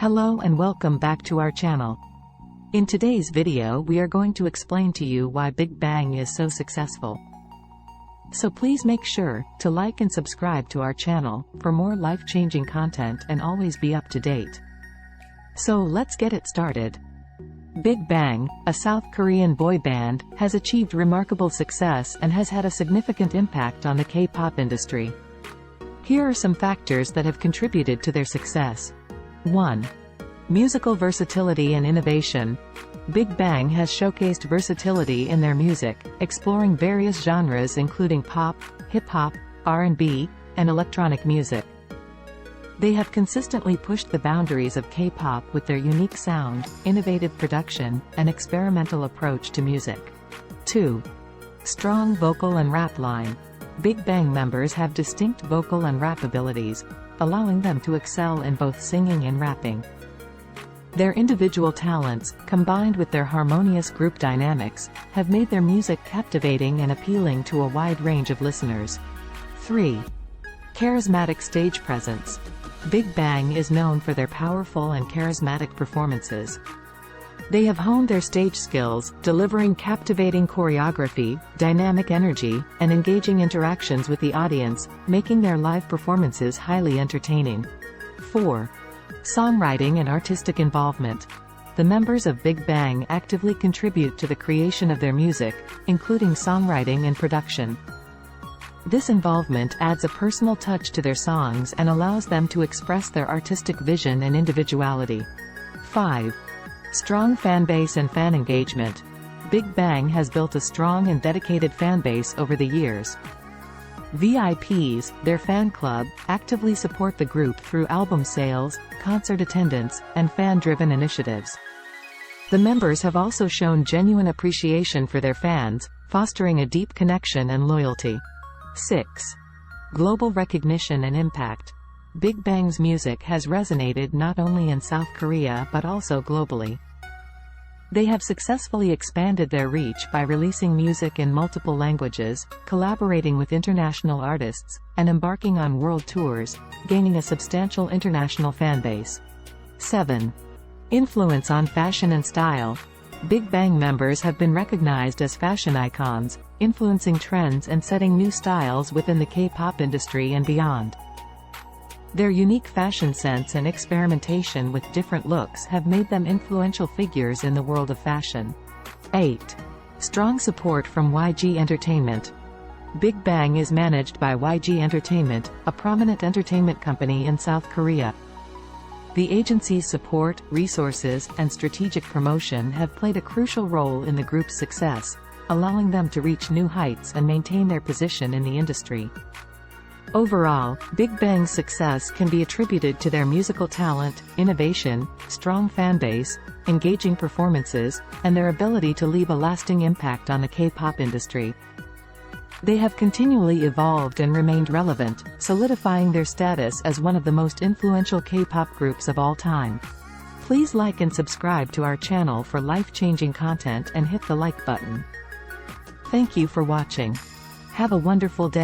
Hello and welcome back to our channel. In today's video we are going to explain to you why Big Bang is so successful. So please make sure to like and subscribe to our channel for more life-changing content and always be up to date. So let's get it started. Big Bang, a South Korean boy band, has achieved remarkable success and has had a significant impact on the K-pop industry. Here are some factors that have contributed to their success. 1. Musical versatility and innovation. Big Bang has showcased versatility in their music, exploring various genres including pop, hip-hop, R&B, and electronic music. They have consistently pushed the boundaries of K-pop with their unique sound, innovative production, and experimental approach to music. 2. Strong vocal and rap line. Big Bang members have distinct vocal and rap abilities, allowing them to excel in both singing and rapping. Their individual talents, combined with their harmonious group dynamics, have made their music captivating and appealing to a wide range of listeners. 3. Charismatic stage presence. Big Bang is known for their powerful and charismatic performances. They have honed their stage skills, delivering captivating choreography, dynamic energy, and engaging interactions with the audience, making their live performances highly entertaining. 4. Songwriting and artistic involvement. The members of Big Bang actively contribute to the creation of their music, including songwriting and production. This involvement adds a personal touch to their songs and allows them to express their artistic vision and individuality. 5. Strong fanbase and fan engagement. Big Bang has built a strong and dedicated fanbase over the years. VIPs, their fan club, actively support the group through album sales, concert attendance, and fan-driven initiatives. The members have also shown genuine appreciation for their fans, fostering a deep connection and loyalty. 6. Global recognition and impact. Big Bang's music has resonated not only in South Korea but also globally. They have successfully expanded their reach by releasing music in multiple languages, collaborating with international artists, and embarking on world tours, gaining a substantial international fanbase. 7. Influence on fashion and style. Big Bang members have been recognized as fashion icons, influencing trends and setting new styles within the K-pop industry and beyond. Their unique fashion sense and experimentation with different looks have made them influential figures in the world of fashion. 8. Strong support from YG Entertainment. Big Bang is managed by YG Entertainment, a prominent entertainment company in South Korea. The agency's support, resources, and strategic promotion have played a crucial role in the group's success, allowing them to reach new heights and maintain their position in the industry. Overall, Big Bang's success can be attributed to their musical talent, innovation, strong fanbase, engaging performances, and their ability to leave a lasting impact on the K-pop industry. They have continually evolved and remained relevant, solidifying their status as one of the most influential K-pop groups of all time. Please like and subscribe to our channel for life-changing content and hit the like button. Thank you for watching. Have a wonderful day.